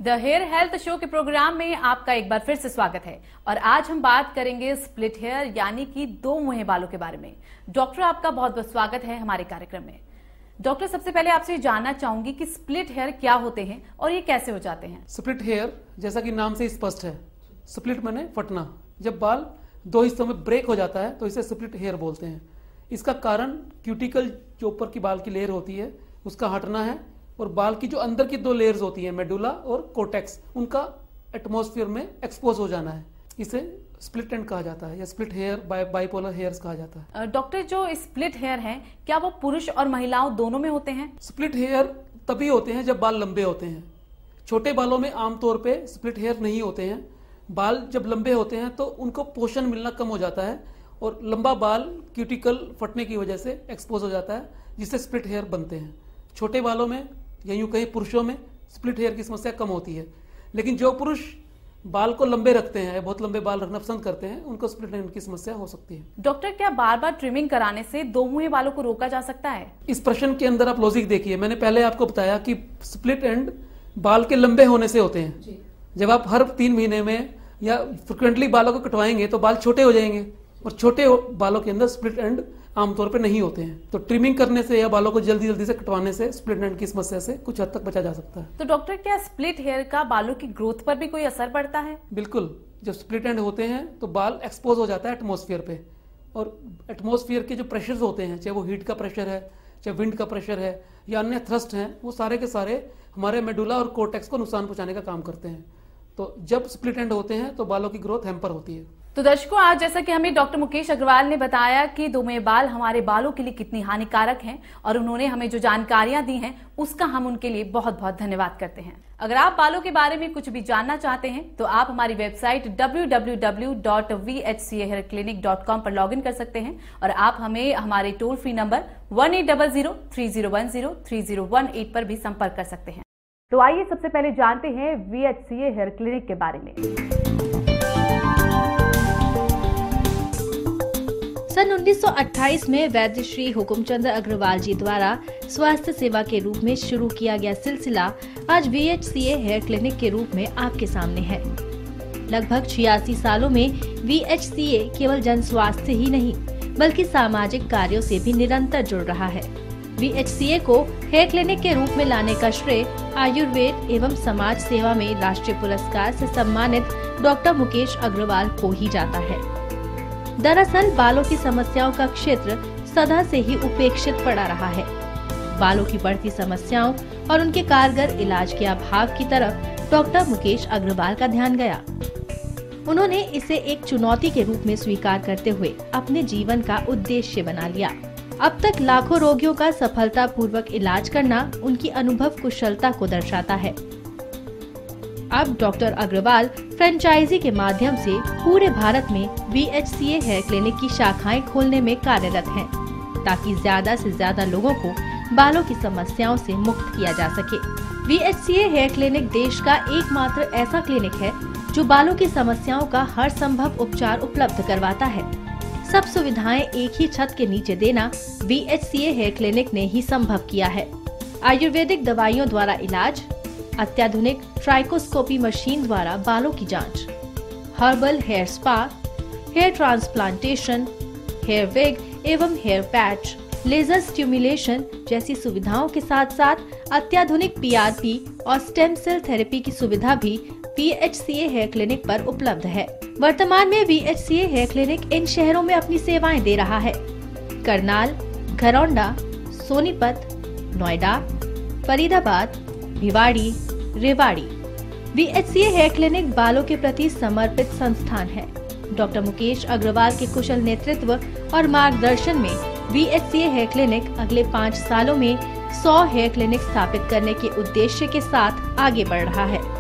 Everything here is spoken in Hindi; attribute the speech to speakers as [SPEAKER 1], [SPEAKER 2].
[SPEAKER 1] द हेयर हेल्थ शो के प्रोग्राम में आपका एक बार फिर से स्वागत है और आज हम बात करेंगे स्प्लिट हेयर यानी कि दो मुंहे बालों के बारे में। डॉक्टर, आपका बहुत बहुत स्वागत है हमारे कार्यक्रम में। डॉक्टर, सबसे पहले आपसे जानना चाहूंगी कि स्प्लिट हेयर क्या होते हैं और ये कैसे हो जाते हैं।
[SPEAKER 2] स्प्लिट हेयर जैसा कि नाम से स्पष्ट है, स्प्लिट माने फटना। जब बाल दो हिस्सों में ब्रेक हो जाता है तो इसे स्प्लिट हेयर बोलते हैं। इसका कारण क्यूटिकल जो ऊपर की बाल की लेयर होती है उसका हटना है और बाल की जो अंदर की दो लेयर्स होती हैं मेडुला और कोटेक्स, उनका एटमॉस्फेयर में एक्सपोज हो जाना है। इसे स्प्लिट एंड कहा जाता है या स्प्लिट हेयर बाइपोलर हेयर्स कहा जाता है।
[SPEAKER 1] डॉक्टर, जो स्प्लिट हेयर हैं क्या वो पुरुष और महिलाओं दोनों में होते हैं?
[SPEAKER 2] स्प्लिट हेयर तभी होते हैं जब बाल लंबे होते हैं। छोटे बालों में आमतौर पे स्प्लिट हेयर नहीं होते हैं। बाल जब लंबे होते हैं तो उनको पोषण मिलना कम हो जाता है और लंबा बाल क्यूटिकल फटने की वजह से एक्सपोज हो जाता है, जिससे स्प्लिट हेयर बनते हैं। छोटे बालों में या यूं कहीं पुरुषों में स्प्लिट हेयर की समस्या कम होती है, लेकिन जो पुरुष बाल को लंबे रखते हैं, बहुत लंबे बाल रखना पसंद करते हैं, उनको स्प्लिट हेयर की समस्या हो सकती है।
[SPEAKER 1] डॉक्टर, क्या बार बार ट्रिमिंग कराने से दो मुंहे बालों को रोका जा सकता है?
[SPEAKER 2] इस प्रश्न के अंदर आप लॉजिक देखिए। मैंने पहले आपको बताया कि स्प्लिट एंड बाल के लंबे होने से होते हैं। जब आप हर 3 महीने में या फ्रिक्वेंटली बालों को कटवाएंगे तो बाल छोटे हो जाएंगे और छोटे बालों के अंदर स्प्लिट एंड आमतौर पे नहीं होते हैं। तो ट्रिमिंग करने से या बालों को जल्दी जल्दी से कटवाने से स्प्लिट एंड की समस्या से कुछ हद तक बचा जा सकता है।
[SPEAKER 1] तो डॉक्टर, क्या स्प्लिट हेयर का बालों की ग्रोथ पर भी कोई असर पड़ता है?
[SPEAKER 2] बिल्कुल। जब स्प्लिट एंड होते हैं तो बाल एक्सपोज हो जाता है एटमॉस्फेयर पे, और एटमॉस्फेयर के जो प्रेशर्स होते हैं, चाहे वो हीट का प्रेशर है, चाहे विंड का प्रेशर है या अन्य थ्रस्ट हैं, वो सारे के सारे हमारे मेडुला और कोर्टेक्स को नुकसान पहुंचाने का काम करते हैं। तो जब स्प्लिट एंड होते हैं तो बालों की ग्रोथ हैम्पर होती है।
[SPEAKER 1] तो दर्शकों, आज जैसा कि हमें डॉक्टर मुकेश अग्रवाल ने बताया कि दो मुंहे बाल हमारे बालों के लिए कितनी हानिकारक हैं और उन्होंने हमें जो जानकारियां दी हैं उसका हम उनके लिए बहुत बहुत धन्यवाद करते हैं। अगर आप बालों के बारे में कुछ भी जानना चाहते हैं तो आप हमारी वेबसाइट www.vhcahairclinic.com पर लॉगिन कर सकते हैं और आप हमें हमारे टोल फ्री नंबर 1800-3010-3018 पर भी संपर्क कर सकते हैं। तो आइए सबसे पहले जानते हैं VHCA हेयर क्लिनिक के बारे में।
[SPEAKER 3] सन 1928 में वैद्य श्री हुकुमचंद अग्रवाल जी द्वारा स्वास्थ्य सेवा के रूप में शुरू किया गया सिलसिला आज VHCA हेयर क्लिनिक के रूप में आपके सामने है। लगभग 86 सालों में VHCA केवल जन स्वास्थ्य ही नहीं बल्कि सामाजिक कार्यों से भी निरंतर जुड़ रहा है। VHCA को हेयर क्लिनिक के रूप में लाने का श्रेय आयुर्वेद एवं समाज सेवा में राष्ट्रीय पुरस्कार से सम्मानित डॉक्टर मुकेश अग्रवाल को ही जाता है। दरअसल बालों की समस्याओं का क्षेत्र सदा से ही उपेक्षित पड़ा रहा है। बालों की बढ़ती समस्याओं और उनके कारगर इलाज के अभाव की तरफ डॉक्टर मुकेश अग्रवाल का ध्यान गया। उन्होंने इसे एक चुनौती के रूप में स्वीकार करते हुए अपने जीवन का उद्देश्य बना लिया। अब तक लाखों रोगियों का सफलतापूर्वक इलाज करना उनकी अनुभव कुशलता को दर्शाता है। अब डॉक्टर अग्रवाल फ्रेंचाइजी के माध्यम से पूरे भारत में VHCA हेयर क्लिनिक की शाखाएं खोलने में कार्यरत हैं, ताकि ज्यादा से ज्यादा लोगों को बालों की समस्याओं से मुक्त किया जा सके। VHCA हेयर क्लिनिक देश का एकमात्र ऐसा क्लिनिक है जो बालों की समस्याओं का हर संभव उपचार उपलब्ध करवाता है। सब सुविधाएं एक ही छत के नीचे देना VHCA हेयर क्लिनिक ने ही संभव किया है। आयुर्वेदिक दवाइयों द्वारा इलाज, अत्याधुनिक ट्राइकोस्कोपी मशीन द्वारा बालों की जांच, herbal hair spa, hair transplantation, hair wig एवं हेयर पैच, लेजर स्टिमुलेशन जैसी सुविधाओं के साथ साथ अत्याधुनिक PRP और स्टेम सेल थेरेपी की सुविधा भी VHCA हेयर क्लिनिक पर उपलब्ध है। वर्तमान में VHCA हेयर क्लिनिक इन शहरों में अपनी सेवाएं दे रहा है: Karnal, Gharaunda, Sonipat, Noida, Faridabad, Bhiwadi, Rewari. VHCA hair clinic बालों के प्रति समर्पित संस्थान है। डॉक्टर मुकेश अग्रवाल के कुशल नेतृत्व और मार्गदर्शन में VHCA हेयर क्लिनिक अगले 5 सालों में 100 हेयर क्लिनिक स्थापित करने के उद्देश्य के साथ आगे बढ़ रहा है।